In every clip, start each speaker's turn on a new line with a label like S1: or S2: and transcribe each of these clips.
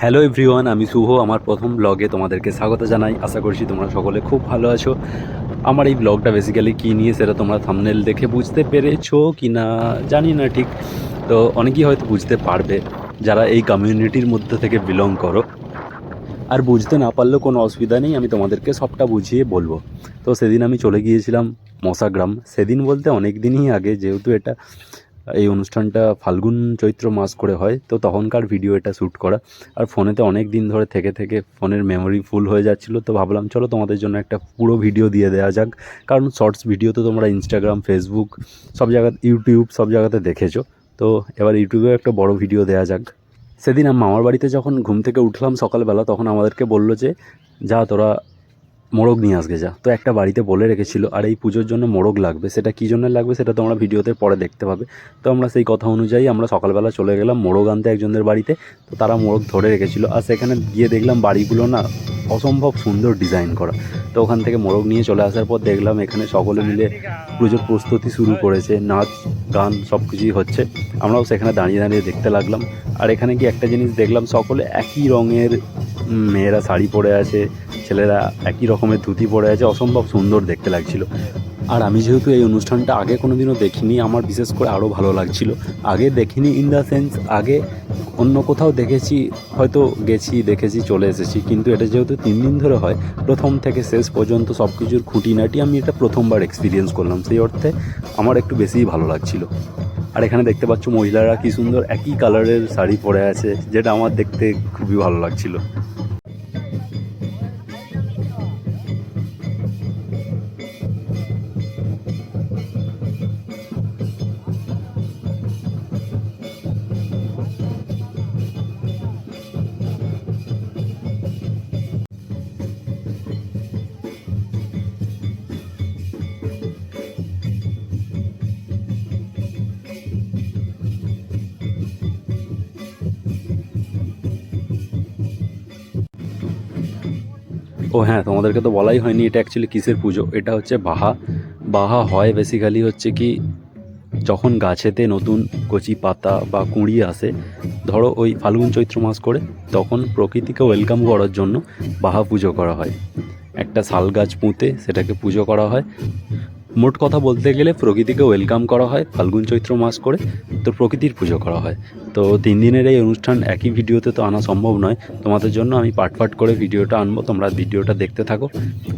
S1: Hello everyone, আমি শুভ। আমার প্রথম ব্লগে তোমাদেরকে স্বাগত জানাই। আশা করছি তোমরা সকলে খুব ভালো আছো। আমার এই ব্লগটা বেসিক্যালি কী নিয়ে সেটা তোমরা থাম্বনেল দেখে বুঝতে পেরেছো কি না জানি না ঠিক। তো অনেকেই হয়তো বুঝতে পারবে যারা এই কমিউনিটির মধ্যে থেকে বিলং করো। আর বুঝতে না পারলেও কোনো অসুবিধা নেই, আমি তোমাদেরকে সবটা বুঝিয়ে বলবো। তো সেদিন আমি চলে গিয়েছিলাম মশাগ্রাম। সেদিন বলতে অনেক দিনই আগে, যেহেতু এই অনুষ্ঠানটা ফাল্গুন চৈত্র মাস করে হয়, তো তখনকার ভিডিও এটা শ্যুট করা। আর ফোনেতে অনেক দিন ধরে থেকে থেকে ফোনের মেমোরি ফুল হয়ে যাচ্ছিলো, তো ভাবলাম চলো তোমাদের জন্য একটা পুরো ভিডিও দিয়ে দেওয়া যাক। কারণ শর্টস ভিডিও তো তোমরা ইনস্টাগ্রাম, ফেসবুক সব জায়গাতে, ইউটিউব সব জায়গাতে দেখেছো। তো এবার ইউটিউবেও একটা বড় ভিডিও দেওয়া যাক। সেদিন মামার বাড়িতে যখন ঘুম থেকে উঠলাম সকালবেলা, তখন আমাদেরকে বললো যে যা তোরা মোড়ক নিয়ে আসবে যা। তো একটা বাড়িতে বলে রেখেছিল, আর এই পুজোর জন্য মোড়ক লাগবে। সেটা কী জন্য লাগবে সেটা তোমরা ভিডিওতে পরে দেখতে পাবে। তো আমরা সেই কথা অনুযায়ী আমরা সকালবেলা চলে গেলাম মোড়ক আনতে একজনের বাড়িতে। তো তারা মোড়ক ধরে রেখেছিল, আর সেখানে গিয়ে দেখলাম বাড়িগুলো না অসম্ভব সুন্দর ডিজাইন করা। তো ওখান থেকে মোড়ক নিয়ে চলে আসার পর দেখলাম এখানে সকলে মিলে পুজোর প্রস্তুতি শুরু করেছে, নাচ গান সব কিছুই হচ্ছে। আমরাও সেখানে দাঁড়িয়ে দাঁড়িয়ে দেখতে লাগলাম। আর এখানে কি একটা জিনিস দেখলাম, সকলে একই রঙের, মেয়েরা শাড়ি পরে আছে, ছেলেরা একই রকমের ধুতি পরে আছে, অসম্ভব সুন্দর দেখতে লাগছিল। আর আমি যেহেতু এই অনুষ্ঠানটা আগে কোনো দিনও দেখিনি, আমার বিশেষ করে আরও ভালো লাগছিল। আগে দেখিনি ইন দ্য সেন্স, আগে অন্য কোথাও দেখেছি, হয়তো গেছি দেখেছি চলে এসেছি, কিন্তু এটা যেহেতু 3 দিন ধরে হয়, প্রথম থেকে শেষ পর্যন্ত সব কিছুর খুঁটিনাটি আমি এটা প্রথমবার এক্সপিরিয়েন্স করলাম। সেই অর্থে আমার একটু বেশিই ভালো লাগছিল। আর এখানে দেখতে পাচ্ছ মহিলারা কী সুন্দর একই কালারের শাড়ি পরে আছে, যেটা আমার দেখতে খুবই ভালো লাগছিল। ও হ্যাঁ, তোমাদেরকে তো বলাই হয়নি এটা অ্যাকচুয়ালি কিসের পুজো। এটা হচ্ছে বাহা। বাহা হয় বেসিক্যালি হচ্ছে কি, যখন গাছেতে নতুন কচি পাতা বা কুঁড়ি আসে, ধরো ওই ফাল্গুন চৈত্র মাস করে, তখন প্রকৃতিকে ওয়েলকাম করার জন্য বাহা পুজো করা হয়। একটা শাল গাছ পুঁতে সেটাকে পুজো করা হয়। মোট কথা বলতে গেলে প্রকৃতিকে ওয়েলকাম করা হয় ফাল্গুন চৈত্র মাস করে, তো প্রকৃতির পুজো করা হয়। তো 3 দিনের এই অনুষ্ঠান একই ভিডিওতে তো আনা সম্ভব নয়, তোমাদের জন্য আমি পার্ট পার্ট করে ভিডিওটা আনবো। তোমরা ভিডিওটা দেখতে থাকো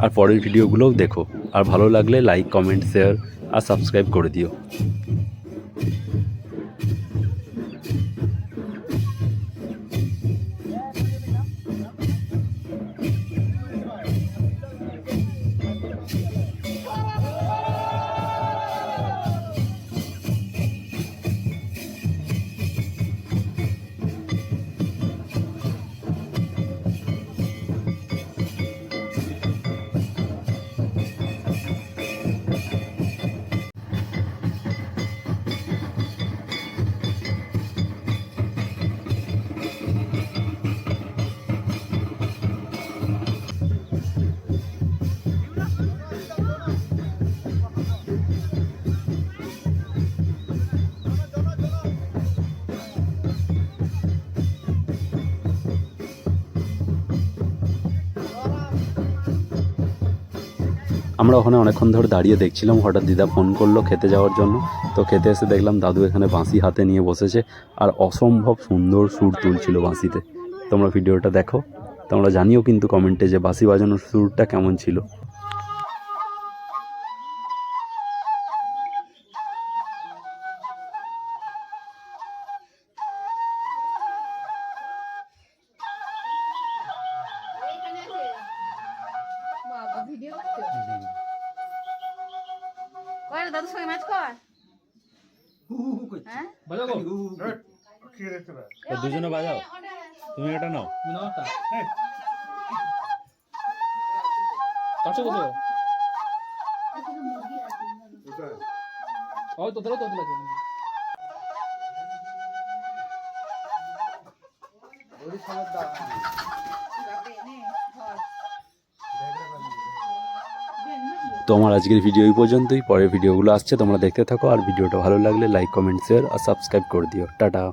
S1: আর পরের ভিডিওগুলোও দেখো। আর ভালো লাগলে লাইক, কমেন্ট, শেয়ার আর সাবস্ক্রাইব করে দিও। আমরা ওখানে অনেকক্ষণ ধরে দাঁড়িয়ে দেখছিলাম, হঠাৎ দিদা ফোন করলো খেতে যাওয়ার জন্য। তো খেতে এসে দেখলাম দাদু এখানে বাঁশি হাতে নিয়ে বসেছে, আর অসম্ভব সুন্দর সুর তুলছিল বাঁশিতে। তোমরা ভিডিওটা দেখো, তোমরা জানিও কিন্তু কমেন্টে যে বাঁশি বাজানোর সুরটা কেমন ছিল।
S2: দাদুর সঙ্গে ম্যাচ কর।
S1: দুজনে বাজাও, তুমি এটা নাও। তো আমার আজকের ভিডিও এই পর্যন্তই। পরের ভিডিওগুলো আসছে, তোমরা দেখতে থাকো। আর ভিডিওটা ভালো লাগলে লাইক, কমেন্ট, শেয়ার আর সাবস্ক্রাইব করে দিও। টাটা।